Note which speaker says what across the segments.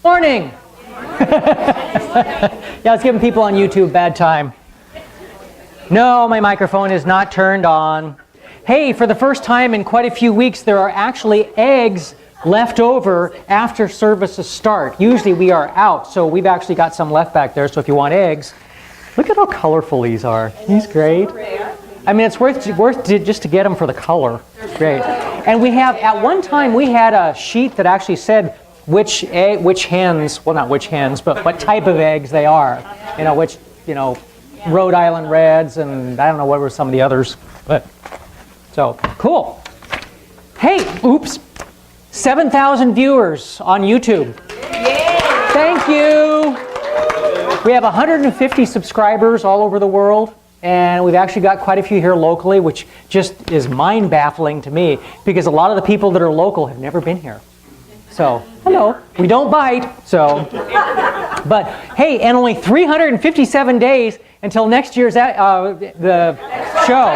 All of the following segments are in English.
Speaker 1: Morning! Yeah, I was giving people on YouTube a bad time. No, my microphone is not turned on. Hey, for the first time in quite a few weeks, there are actually eggs left over after services start. Usually we are out, so we've actually got some left back there, so if you want eggs, look at how colorful these are. He's great. I mean, it's worth just to get them for the color. It's great. And we have, at one time, we had a sheet that actually said which hens, well, not which hens, but what type of eggs they are. You know, which, Rhode Island Reds, and I don't know what were some of the others. But so, cool. Hey, oops, 7,000 viewers on YouTube. Yay. Thank you. We have 150 subscribers all over the world, and we've actually got quite a few here locally, which just is mind-baffling to me, because a lot of the people that are local have never been here. So, hello. We don't bite, so. But, hey, and only 357 days until next year's the show.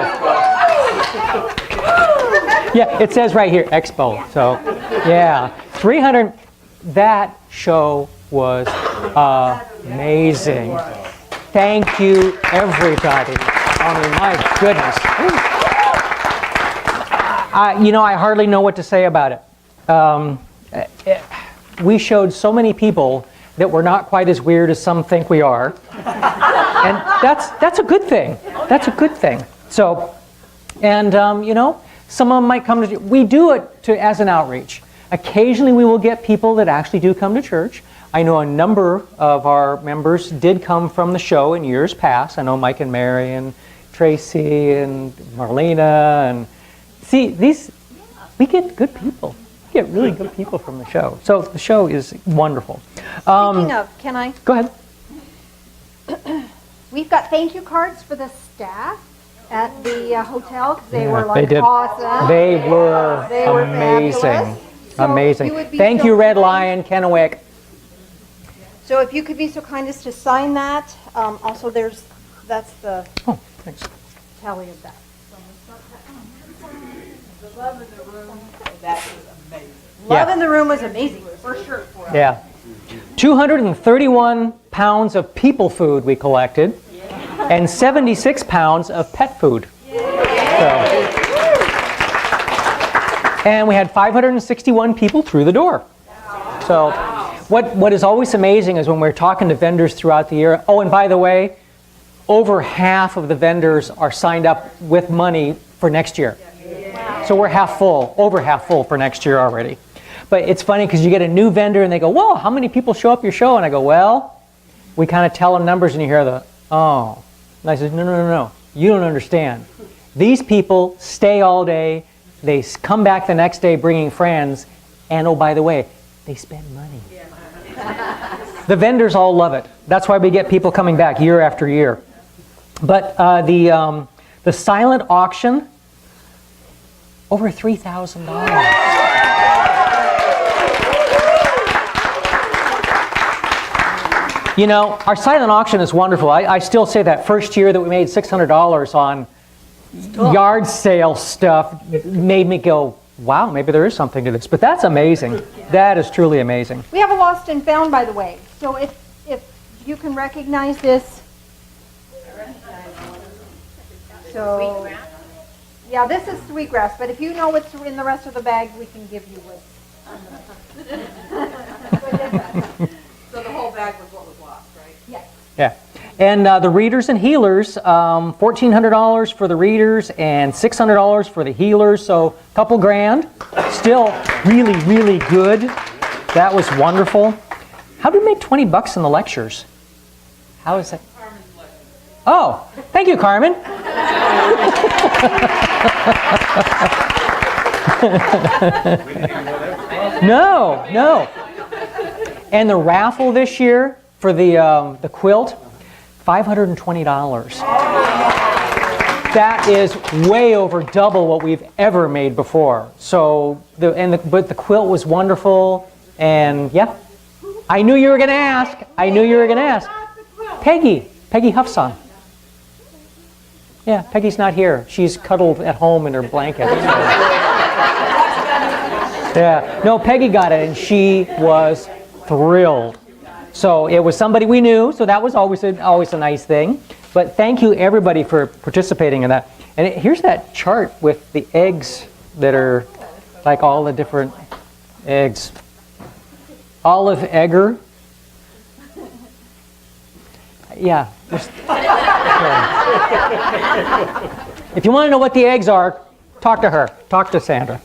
Speaker 1: Yeah, it says right here, Expo. So, yeah. 300, that show was amazing. Thank you, everybody. I mean, my goodness. I hardly know what to say about it. We showed so many people that we're not quite as weird as some think we are. And that's a good thing. That's a good thing. So, and some of them might come to, we do it as an outreach. Occasionally we will get people that actually do come to church. I know a number of our members did come from the show in years past. I know Mike and Mary and Tracy and Marlena, and see, we get good people. We get really good people from the show. So the show is wonderful.
Speaker 2: Speaking of, can I?
Speaker 1: Go ahead.
Speaker 2: We've got thank you cards for the staff at the hotel, because they were
Speaker 1: they did.
Speaker 2: Awesome.
Speaker 1: They were amazing. Amazing. Thank you, Red Lion, Kennewick.
Speaker 2: So if you could be so kind as to sign that. Also, that's the
Speaker 1: thanks.
Speaker 2: tally of that.
Speaker 3: The love in the room, that was amazing.
Speaker 2: Love in the room was amazing, for sure.
Speaker 1: Yeah. 231 pounds of people food we collected, and 76 pounds of pet food. And we had 561 people through the door. So what is always amazing is when we're talking to vendors throughout the year, oh, and by the way, over half of the vendors are signed up with money for next year. So we're half full, over half full for next year already. But it's funny because you get a new vendor and they go, whoa, how many people show up your show? And I go, well, we kind of tell them numbers and you hear the, oh. And I said, no, you don't understand. These people stay all day, they come back the next day bringing friends, and oh, by the way, they spend money. The vendors all love it. That's why we get people coming back year after year. But the silent auction, over $3,000. Our silent auction is wonderful. I still say that first year that we made $600 on yard sale stuff made me go, wow, maybe there is something to this. But that's amazing. That is truly amazing.
Speaker 2: We have a lost and found, by the way. So if you can recognize this. So, yeah, this is sweetgrass, but if you know what's in the rest of the bag, we can give you what's.
Speaker 3: So the whole bag was what was lost, right?
Speaker 2: Yes.
Speaker 1: Yeah. And the readers and healers, $1,400 for the readers and $600 for the healers, so a couple grand. Still really, really good. That was wonderful. How do we make $20 in the lectures? How is that? Oh, thank you, Carmen. No. And the raffle this year for the quilt, $520. That is way over double what we've ever made before. So but the quilt was wonderful, and yeah, I knew you were going to ask. Peggy Huffson. Yeah, Peggy's not here. She's cuddled at home in her blanket. Yeah, no, Peggy got it, and she was thrilled. So it was somebody we knew, so that was always a nice thing. But thank you everybody for participating in that. And here's that chart with the eggs that are like all the different eggs. Olive egger. Yeah. If you want to know what the eggs are, talk to her. Talk to Sandra.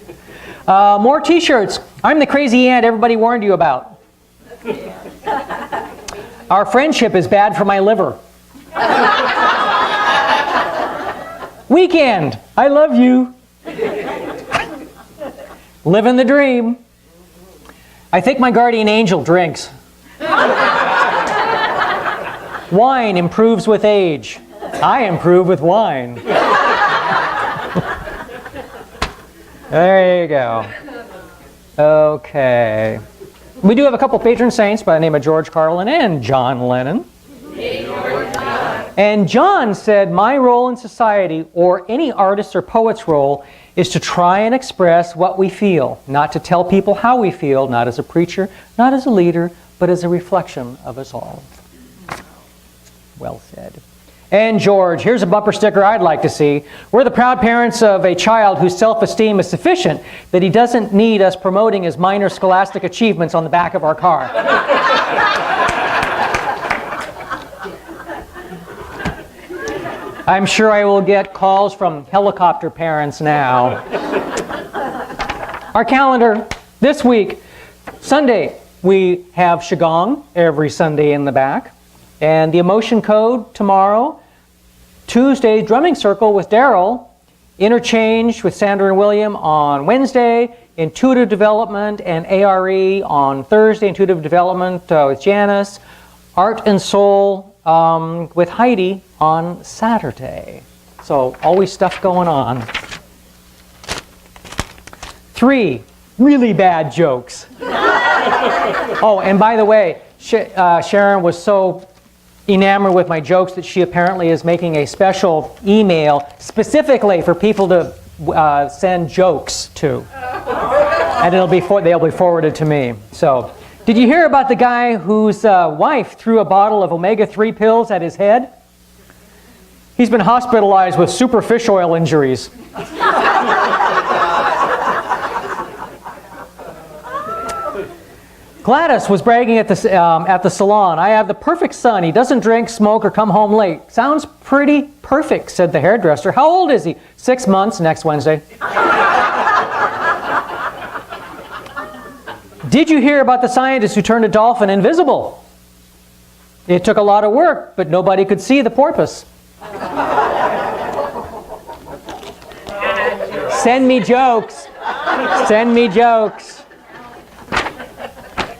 Speaker 1: More t-shirts. I'm the crazy aunt everybody warned you about. Our friendship is bad for my liver. Weekend. I love you. Living the dream. I think my guardian angel drinks. Wine improves with age. I improve with wine. There you go. Okay. We do have a couple patron saints by the name of George Carlin and John Lennon. And John said, my role in society, or any artist's or poet's role, is to try and express what we feel, not to tell people how we feel, not as a preacher, not as a leader, but as a reflection of us all. Well said. And George, here's a bumper sticker I'd like to see. We're the proud parents of a child whose self-esteem is sufficient that he doesn't need us promoting his minor scholastic achievements on the back of our car. I'm sure I will get calls from helicopter parents now. Our calendar this week, Sunday, we have Qigong every Sunday in the back. And the emotion code tomorrow. Tuesday, drumming circle with Daryl. Interchange with Sandra and William on Wednesday. Intuitive development and ARE on Thursday. Intuitive development with Janice. Art and Soul with Heidi on Saturday. So always stuff going on. 3 really bad jokes. Oh, and by the way, Sharon was so enamored with my jokes that she apparently is making a special email specifically for people to send jokes to. And they'll be forwarded to me. So, did you hear about the guy whose wife threw a bottle of omega-3 pills at his head? He's been hospitalized with super fish oil injuries. Gladys was bragging at the salon. I have the perfect son. He doesn't drink, smoke, or come home late. Sounds pretty perfect, said the hairdresser. How old is he? 6 months, next Wednesday. Did you hear about the scientist who turned a dolphin invisible? It took a lot of work, but nobody could see the porpoise. Send me jokes. Send me jokes.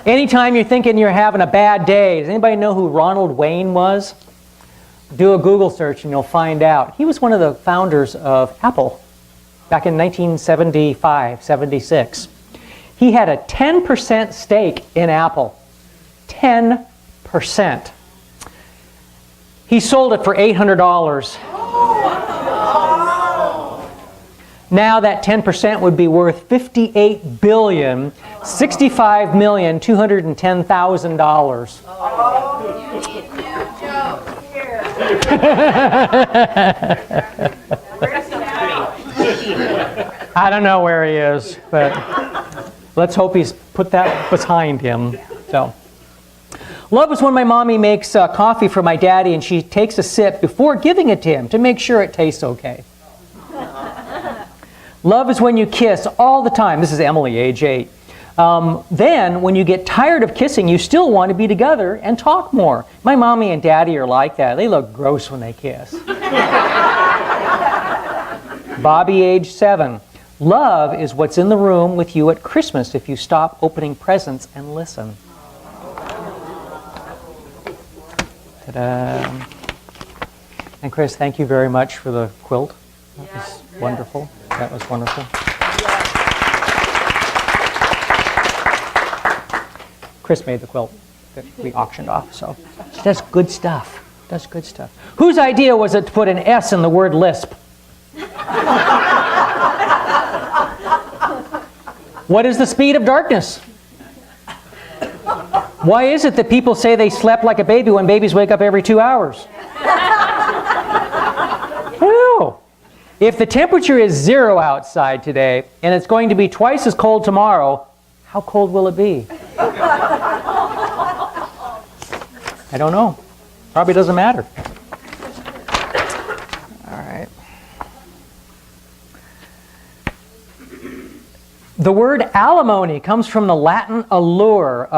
Speaker 1: Anytime you're thinking you're having a bad day, does anybody know who Ronald Wayne was? Do a Google search and you'll find out. He was one of the founders of Apple back in 1975, 76. He had a 10% stake in Apple. 10%. He sold it for $800. Now that 10% would be worth $58,065,210,000. I don't know where he is, but let's hope he's put that behind him. So, love is when my mommy makes coffee for my daddy and she takes a sip before giving it to him to make sure it tastes okay. Love is when you kiss all the time. This is Emily, age 8. Then, when you get tired of kissing, you still want to be together and talk more. My mommy and daddy are like that. They look gross when they kiss. Bobby, age 7. Love is what's in the room with you at Christmas if you stop opening presents and listen. Ta-da. And Chris, thank you very much for the quilt. That was wonderful. That was wonderful. Chris made the quilt that we auctioned off, so she does good stuff. Does good stuff. Whose idea was it to put an S in the word lisp? What is the speed of darkness? Why is it that people say they slept like a baby when babies wake up every 2 hours? No. If the temperature is 0 outside today and it's going to be twice as cold tomorrow, how cold will it be? I don't know. Probably doesn't matter. All right. The word alimony comes from the Latin alere,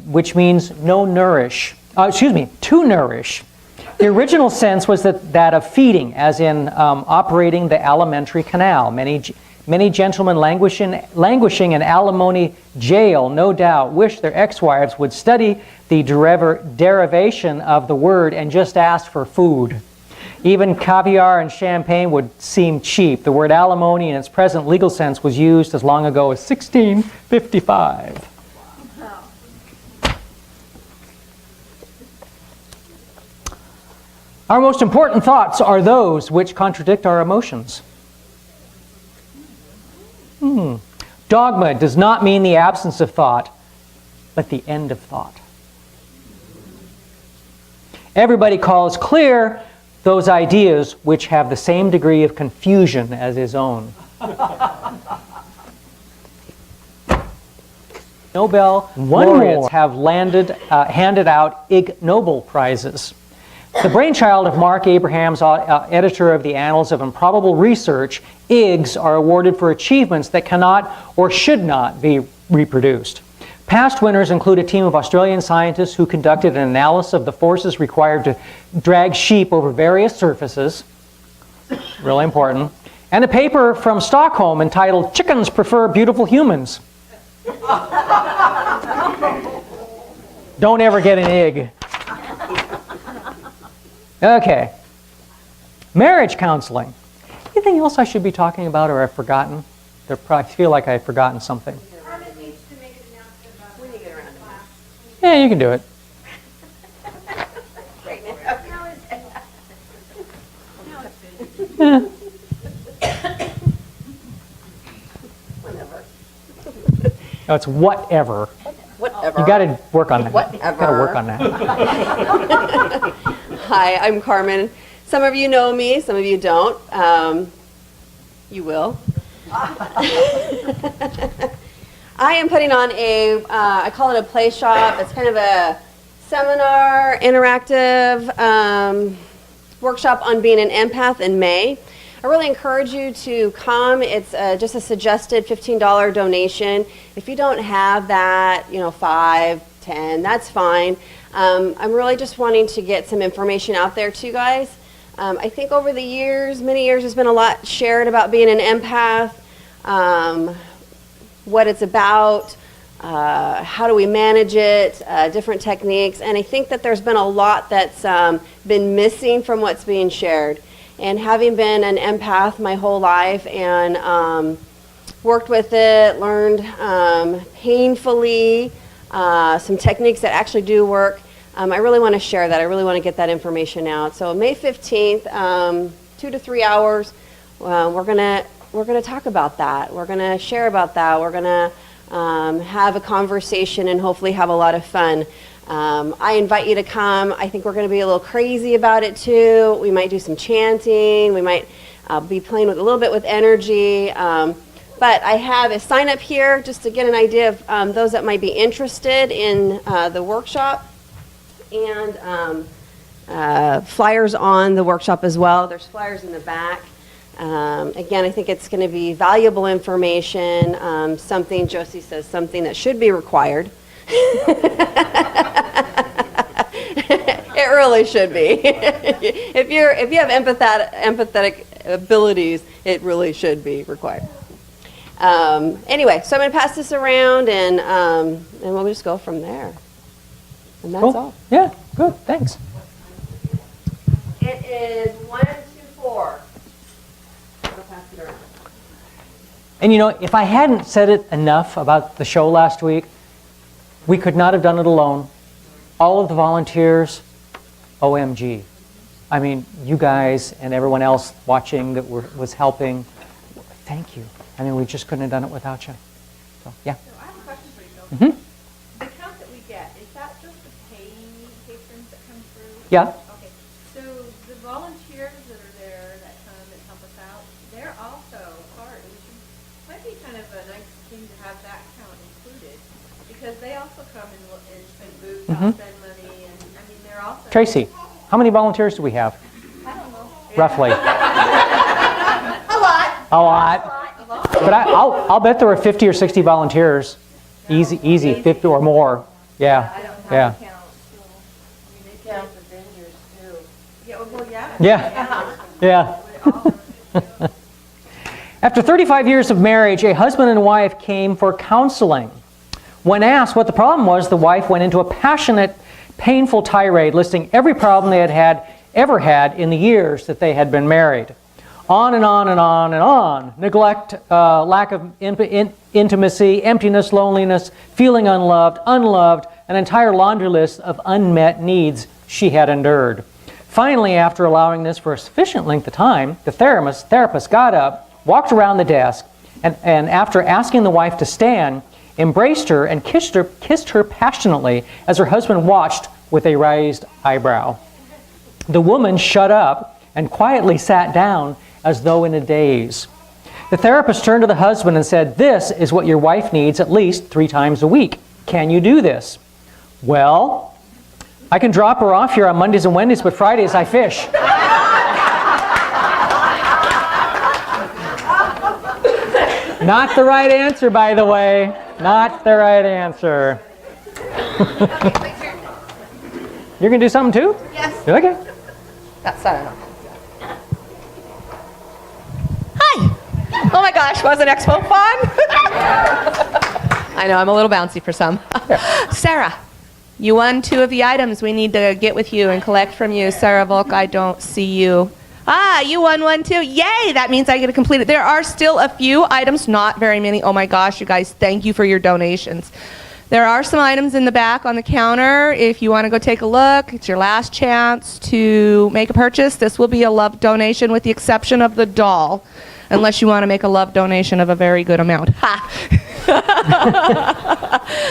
Speaker 1: which means to nourish. The original sense was that of feeding, as in operating the alimentary canal. Many gentlemen languishing in alimony jail, no doubt, wish their ex-wives would study the derivation of the word and just ask for food. Even caviar and champagne would seem cheap. The word alimony in its present legal sense was used as long ago as 1655. Our most important thoughts are those which contradict our emotions. Dogma does not mean the absence of thought, but the end of thought. Everybody calls clear those ideas which have the same degree of confusion as his own. Nobel laureates have handed out Ig Nobel prizes. The brainchild of Mark Abrahams, editor of the Annals of Improbable Research, Igs are awarded for achievements that cannot or should not be reproduced. Past winners include a team of Australian scientists who conducted an analysis of the forces required to drag sheep over various surfaces, really important, and a paper from Stockholm entitled "Chickens Prefer Beautiful Humans." Don't ever get an Ig. Okay. Marriage counseling. Anything else I should be talking about or I've forgotten? I feel like I've forgotten something. Yeah, you can do it. Yeah. No, it's whatever.
Speaker 4: Whatever.
Speaker 1: You got to work on that.
Speaker 4: Whatever.
Speaker 1: Got to work on that.
Speaker 4: Hi, I'm Carmen. Some of you know me, some of you don't. You will. I am putting on I call it a play shop. It's kind of a seminar, interactive workshop on being an empath in May. I really encourage you to come. It's just a suggested $15 donation. If you don't have that, $5, $10, that's fine. I'm really just wanting to get some information out there to you guys. I think over the years, many years, there's been a lot shared about being an empath, what it's about, how do we manage it, different techniques, and I think that there's been a lot that's been missing from what's being shared. And having been an empath my whole life and worked with it, learned painfully some techniques that actually do work, I really want to share that. I really want to get that information out. So May 15th, 2 to 3 hours, we're gonna talk about that. We're gonna share about that. We're gonna have a conversation and hopefully have a lot of fun. I invite you to come. I think we're going to be a little crazy about it too. We might do some chanting. We might be playing with a little bit with energy. But I have a sign up here just to get an idea of those that might be interested in the workshop, and flyers on the workshop as well. There's flyers in the back. Again, I think it's going to be valuable information, something, Josie says, something that should be required. It really should be. If you have empathetic abilities, it really should be required. Anyway, so I'm going to pass this around, and we'll just go from there. And that's
Speaker 1: Cool.
Speaker 4: all.
Speaker 1: Yeah, good. Thanks.
Speaker 4: It is 124. I'll pass it around.
Speaker 1: And if I hadn't said it enough about the show last week, we could not have done it alone. All of the volunteers, OMG. I mean, you guys and everyone else watching that was helping, thank you. I mean, we just couldn't have done it without you. So, yeah.
Speaker 3: So I have a question for you, Joe.
Speaker 1: Mm-hmm.
Speaker 3: The count that we get
Speaker 1: Yeah?
Speaker 3: Okay, so the volunteers that are there that come and help us out, they're also part, which might be kind of a nice thing to have that count included, because they also come and look and spend booths, spend money, and, I mean, they're also.
Speaker 1: Tracy, how many volunteers do we have?
Speaker 3: I don't know.
Speaker 1: Roughly.
Speaker 3: A lot.
Speaker 1: A lot. But I'll bet there were 50 or 60 volunteers. Easy, 50 or more. Yeah. Yeah.
Speaker 3: Count, so, I mean, they count the vendors too. Yeah, well, yeah.
Speaker 1: Yeah. Yeah. After 35 years of marriage, a husband and wife came for counseling. When asked what the problem was, the wife went into a passionate, painful tirade listing every problem they had ever had in the years that they had been married. On and on and on and on. Neglect, lack of intimacy, emptiness, loneliness, feeling unloved, an entire laundry list of unmet needs she had endured. Finally, after allowing this for a sufficient length of time, the therapist got up, walked around the desk, and after asking the wife to stand, embraced her and kissed her passionately as her husband watched with a raised eyebrow. The woman shut up and quietly sat down as though in a daze. The therapist turned to the husband and said, "This is what your wife needs at least 3 times a week. Can you do this?" "Well, I can drop her off here on Mondays and Wednesdays, but Fridays I fish." Not the right answer, by the way. Not the right answer. You're going to do something too?
Speaker 3: Yes.
Speaker 1: Okay.
Speaker 3: That's not enough. Hi. Oh my gosh, wasn't Expo fun? I know, I'm a little bouncy for some. Sarah, you won 2 of the items. We need to get with you and collect from you. Sarah Volk, I don't see you. Ah, you won 1 too. Yay, that means I get to complete it. There are still a few items, not very many. Oh my gosh, you guys, thank you for your donations. There are some items in the back on the counter. If you want to go take a look, it's your last chance to make a purchase. This will be a love donation with the exception of the doll, unless you want to make a love donation of a very good amount. Ha!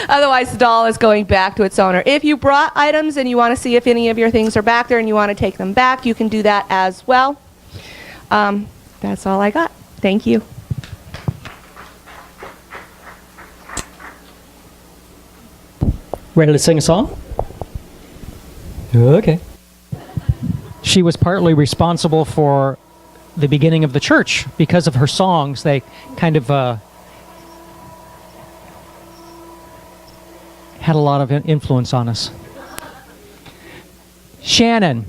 Speaker 3: Otherwise, the doll is going back to its owner. If you brought items and you want to see if any of your things are back there and you want to take them back, you can do that as well. That's all I got. Thank you.
Speaker 1: Ready to sing a song? Okay. She was partly responsible for the beginning of the church because of her songs. They kind of had a lot of influence on us. Shannon,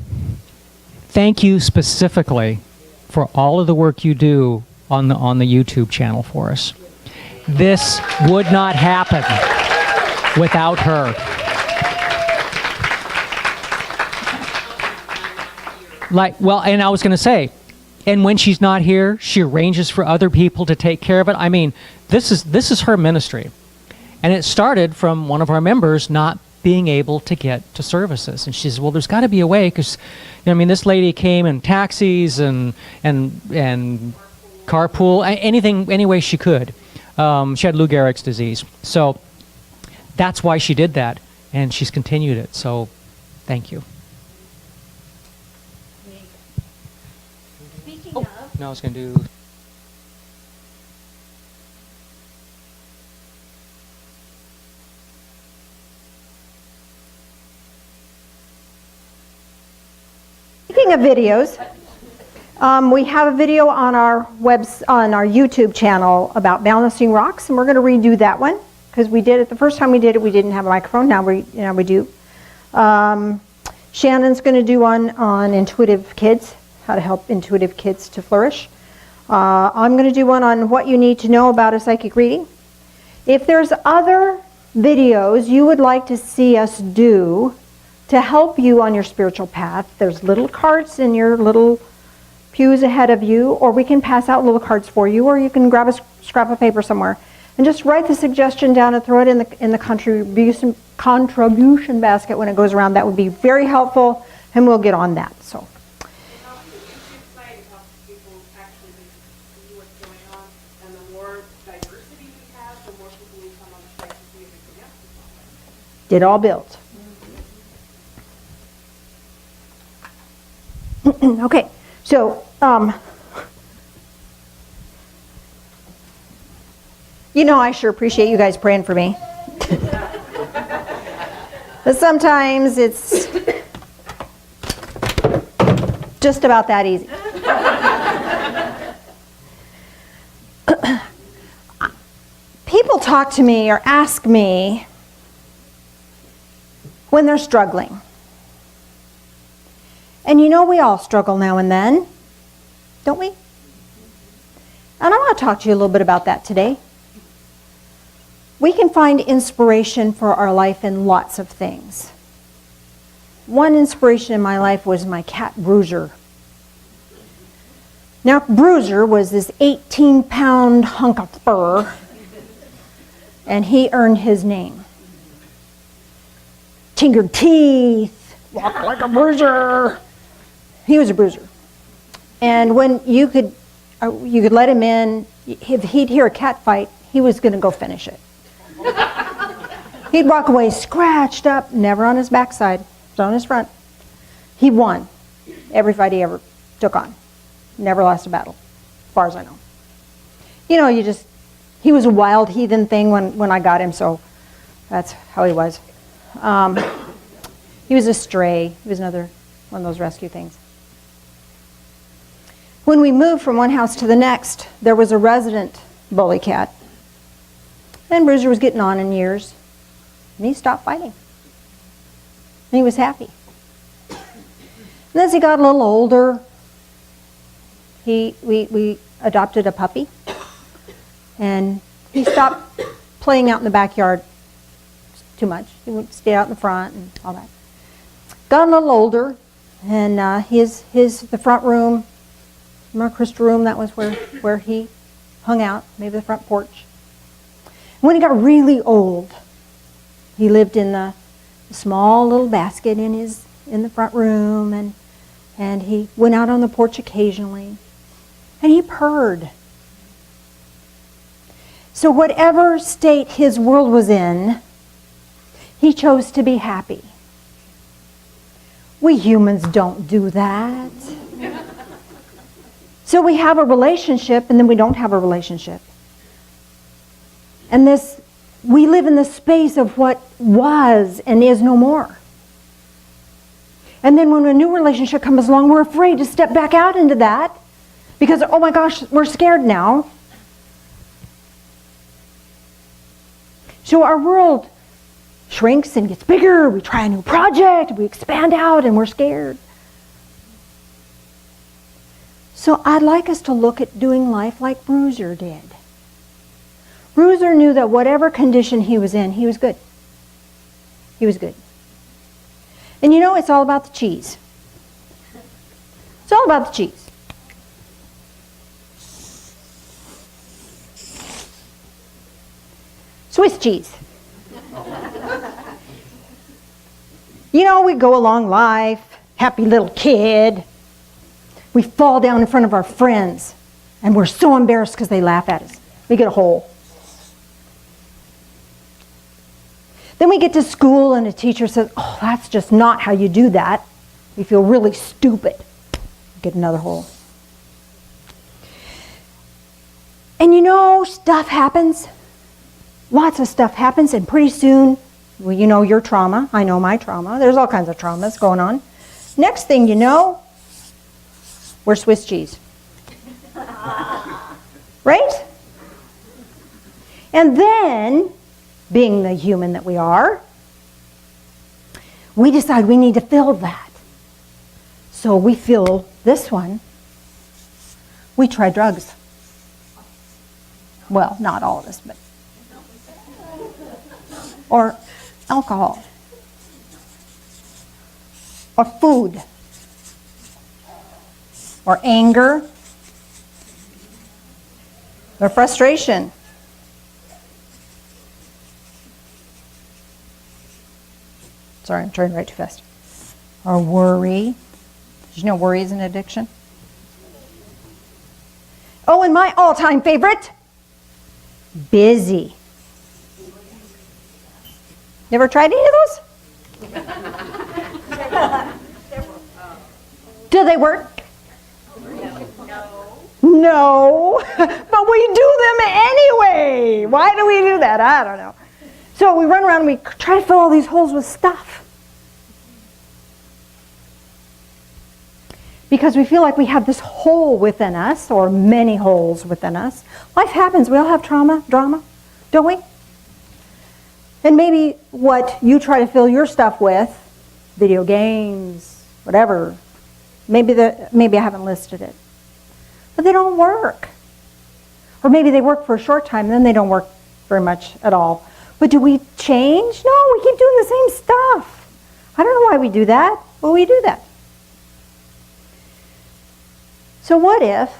Speaker 1: thank you specifically for all of the work you do on the YouTube channel for us. This would not happen without her. And I was going to say, and when she's not here, she arranges for other people to take care of it. I mean, this is her ministry. And it started from one of our members not being able to get to services. And she says, well, there's got to be a way, because, this lady came in taxis and carpool, any way she could. She had Lou Gehrig's disease. So that's why she did that, and she's continued it. So thank you.
Speaker 2: Speaking of,
Speaker 1: No, I was going to do...
Speaker 2: speaking of videos, we have a video on our YouTube channel about balancing rocks, and we're going to redo that one because we did it the first time we did it. We didn't have a microphone. Now we do. Shannon's going to do one on intuitive kids, how to help intuitive kids to flourish. I'm going to do one on what you need to know about a psychic reading. If there's other videos you would like to see us do to help you on your spiritual path, there's little cards in your little pews ahead of you, or we can pass out little cards for you, or you can grab a scrap of paper somewhere and just write the suggestion down and throw it in the contribution basket when it goes around. That would be very helpful, and we'll get on that. So. It all built. Okay, so, I sure appreciate you guys praying for me. But sometimes it's just about that easy. People talk to me or ask me when they're struggling. And we all struggle now and then, don't we? And I want to talk to you a little bit about that today. We can find inspiration for our life in lots of things. One inspiration in my life was my cat Bruiser. Now, Bruiser was this 18-pound hunk of fur, and he earned his name. Tingered teeth, walked like a bruiser. He was a bruiser. And when you could let him in, if he'd hear a cat fight, he was going to go finish it. He'd walk away scratched up, never on his backside, it's on his front. He won every fight he ever took on. Never lost a battle, as far as I know. He was a wild heathen thing when I got him, so that's how he was. He was a stray. He was another one of those rescue things. When we moved from one house to the next, there was a resident bully cat. And Bruiser was getting on in years. And he stopped fighting. And he was happy. And as he got a little older, we adopted a puppy. And he stopped playing out in the backyard too much. He would stay out in the front and all that. Got a little older, and the front room, my crystal room, that was where he hung out, maybe the front porch. When he got really old, he lived in the small little basket in the front room, and he went out on the porch occasionally, and he purred. So whatever state his world was in, he chose to be happy. We humans don't do that. So we have a relationship, and then we don't have a relationship. And we live in the space of what was and is no more. And then when a new relationship comes along, we're afraid to step back out into that because, oh my gosh, we're scared now. So our world shrinks and gets bigger. We try a new project, we expand out, and we're scared. So I'd like us to look at doing life like Bruiser did. Bruiser knew that whatever condition he was in, he was good. He was good. And it's all about the cheese. It's all about the cheese. Swiss cheese. We go along life, happy little kid. We fall down in front of our friends, and we're so embarrassed because they laugh at us. We get a hole. Then we get to school, and a teacher says, oh, that's just not how you do that. We feel really stupid. Get another hole. And stuff happens. Lots of stuff happens, and pretty soon, your trauma. I know my trauma. There's all kinds of traumas going on. Next thing you know, we're Swiss cheese. Right? And then, being the human that we are, we decide we need to fill that. So we fill this one. We try drugs. Well, not all of us, but. Or alcohol. Or food. Or anger. Or frustration. Sorry, I'm trying to write too fast. Or worry. Did you know worry is an addiction? Oh, and my all-time favorite, busy. You ever tried any of those? Do they work? No, but we do them anyway. Why do we do that? I don't know. So we run around and we try to fill all these holes with stuff. Because we feel like we have this hole within us, or many holes within us. Life happens. We all have trauma, drama, don't we? And maybe what you try to fill your stuff with, video games, whatever, maybe I haven't listed it. But they don't work. Or maybe they work for a short time, then they don't work very much at all. But do we change? No, we keep doing the same stuff. I don't know why we do that, but we do that. So what if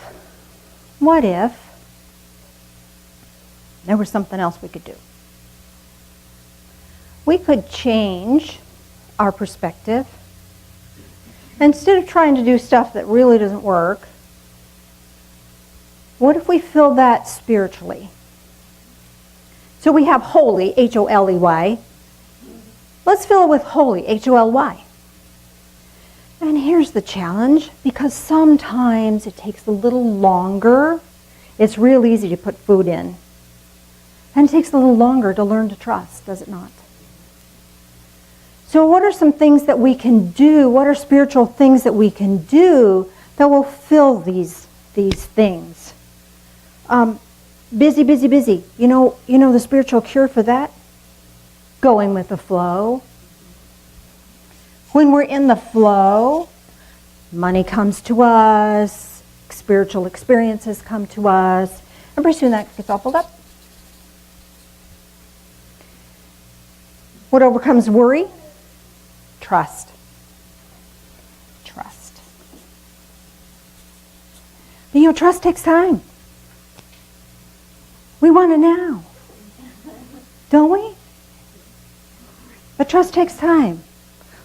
Speaker 2: there was something else we could do? We could change our perspective. Instead of trying to do stuff that really doesn't work, what if we fill that spiritually? So we have holy, H-O-L-E-Y. Let's fill it with holy, H-O-L-Y. And here's the challenge, because sometimes it takes a little longer. It's real easy to put food in. And it takes a little longer to learn to trust, does it not? So what are some things that we can do? What are spiritual things that we can do that will fill these things? Busy, busy, busy. You know the spiritual cure for that? Going with the flow. When we're in the flow, money comes to us, spiritual experiences come to us, and pretty soon that gets all filled up. What overcomes worry? Trust. Trust. But trust takes time. We want it now, don't we? But trust takes time.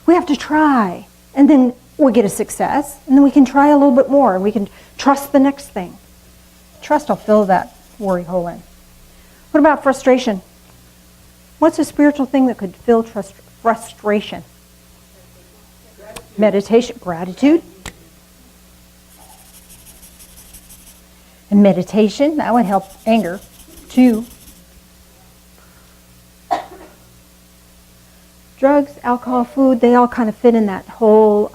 Speaker 2: We have to try, and then we get a success, and then we can try a little bit more, and we can trust the next thing. Trust will fill that worry hole in. What about frustration? What's a spiritual thing that could fill frustration? Meditation, gratitude. And meditation, that would help anger too. Drugs, alcohol, food, they all kind of fit in that whole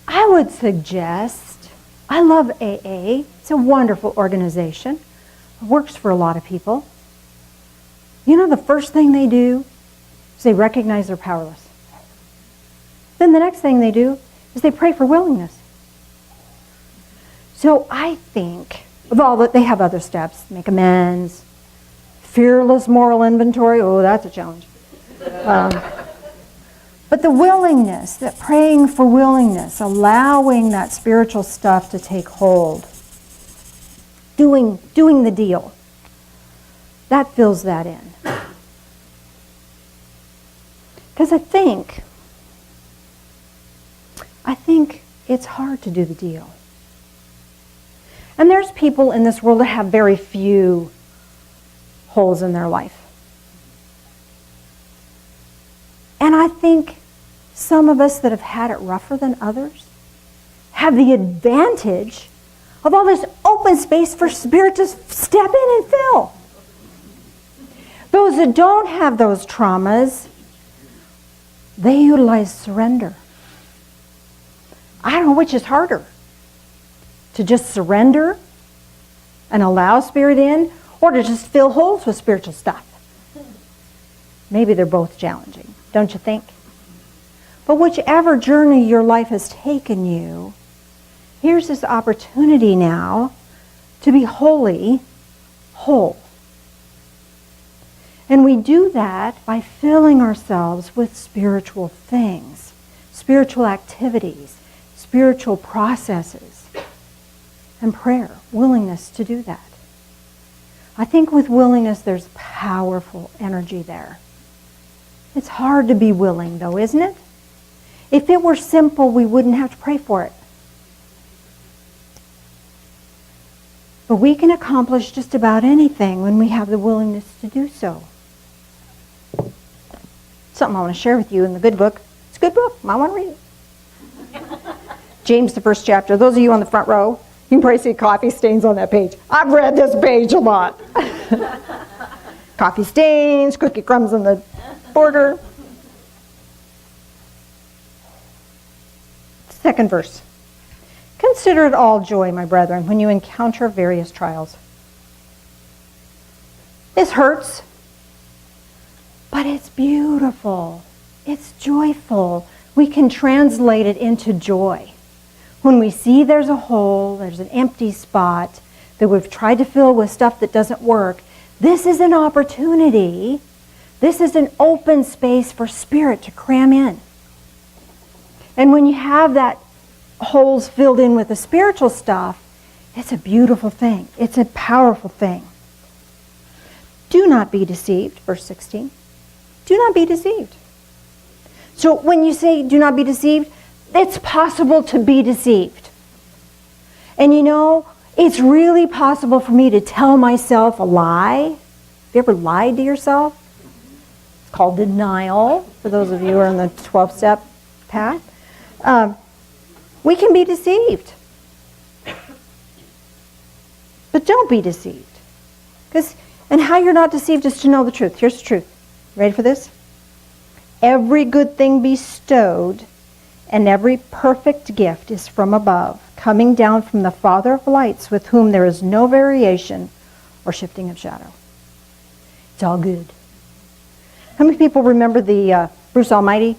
Speaker 2: I would suggest, I love AA. It's a wonderful organization. It works for a lot of people. The first thing they do is they recognize they're powerless. Then the next thing they do is they pray for willingness. So I think, they have other steps, make amends, fearless moral inventory. Oh, that's a challenge. But the willingness, that praying for willingness, allowing that spiritual stuff to take hold, doing the deal, that fills that in. Because I think it's hard to do the deal. And there's people in this world that have very few holes in their life. And I think some of us that have had it rougher than others have the advantage of all this open space for Spirit to step in and fill. Those that don't have those traumas, they utilize surrender. I don't know which is harder. To just surrender and allow Spirit in, or to just fill holes with spiritual stuff. Maybe they're both challenging, don't you think? But whichever journey your life has taken you, here's this opportunity now to be wholly whole. And we do that by filling ourselves with spiritual things, spiritual activities, spiritual processes, and prayer, willingness to do that. I think with willingness there's powerful energy there. It's hard to be willing though, isn't it? If it were simple, we wouldn't have to pray for it. But we can accomplish just about anything when we have the willingness to do so. something I want to share with you in the good book. It's a good book. Might want to read it. James, the first chapter. Those of you on the front row, you can probably see coffee stains on that page. I've read this page a lot. Coffee stains, cookie crumbs on the border. Second verse. Consider it all joy, my brethren, when you encounter various trials. This hurts, but it's beautiful. It's joyful. We can translate it into joy. When we see there's a hole, there's an empty spot that we've tried to fill with stuff that doesn't work, this is an opportunity. This is an open space for Spirit to cram in. And when you have that holes filled in with the spiritual stuff, it's a beautiful thing. It's a powerful thing. Do not be deceived, verse 16. Do not be deceived. So when you say do not be deceived, it's possible to be deceived. And you know, it's really possible for me to tell myself a lie. Have you ever lied to yourself? It's called denial, for those of you who are on the 12-step path. We can be deceived. But don't be deceived. And how you're not deceived is to know the truth. Here's the truth. Ready for this? Every good thing bestowed and every perfect gift is from above, coming down from the Father of lights, with whom there is no variation or shifting of shadow. It's all good. How many people remember the Bruce Almighty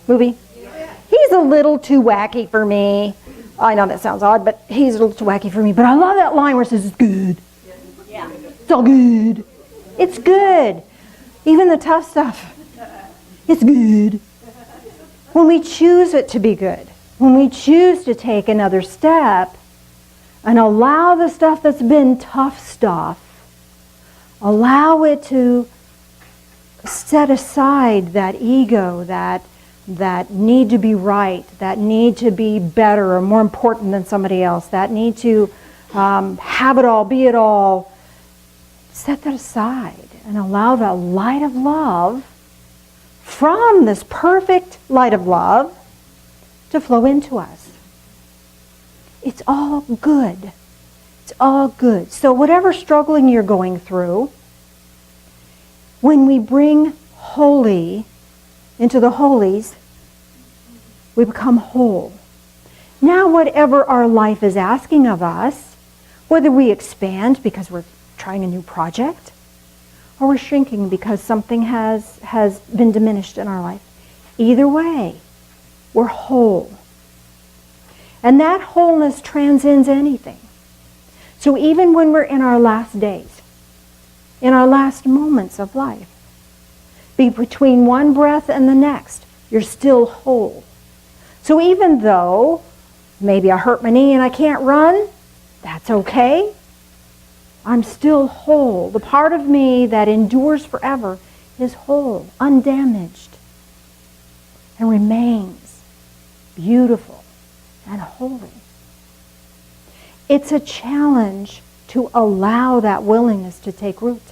Speaker 2: movie? Yeah. He's a little too wacky for me. I know that sounds odd, but he's a little too wacky for me. But I love that line where it says, it's good. Yeah. It's all good. It's good. Even the tough stuff. It's good. When we choose it to be good, when we choose to take another step and allow the stuff that's been tough stuff, allow it to set aside that ego, that need to be right, that need to be better or more important than somebody else, that need to have it all, be it all. Set that aside and allow the light of love from this perfect light of love to flow into us. It's all good. It's all good. So whatever struggling you're going through, when we bring holy into the holies, we become whole. Now whatever our life is asking of us, whether we expand because we're trying a new project, or we're shrinking because something has been diminished in our life. Either way, we're whole. And that wholeness transcends anything. So even when we're in our last days, in our last moments of life, be between one breath and the next, you're still whole. So even though maybe I hurt my knee and I can't run, that's okay. I'm still whole. The part of me that endures forever is whole, undamaged, and remains beautiful and holy. It's a challenge to allow that willingness to take root.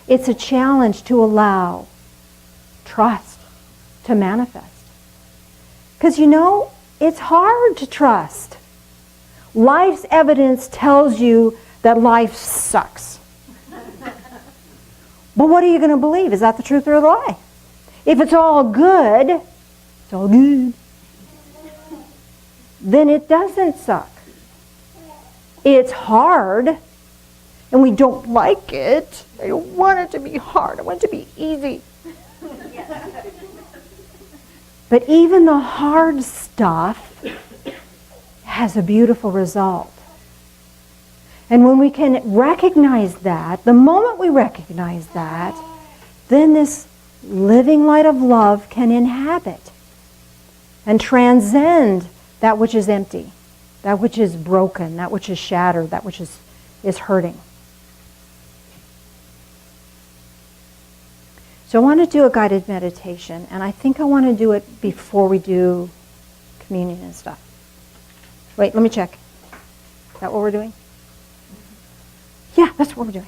Speaker 2: It's a challenge to allow trust to manifest. Because you know, it's hard to trust. Life's evidence tells you that life sucks. But what are you going to believe? Is that the truth or the lie? If it's all good, it's all good, then it doesn't suck. It's hard, and we don't like it. I don't want it to be hard. I want it to be easy. But even the hard stuff has a beautiful result. And when we can recognize that, the moment we recognize that, then this living light of love can inhabit and transcend that which is empty, that which is broken, that which is shattered, that which is hurting. So I want to do a guided meditation, and I think I want to do it before we do communion and stuff. Wait, let me check. Is that what we're doing? Yeah, that's what we're doing.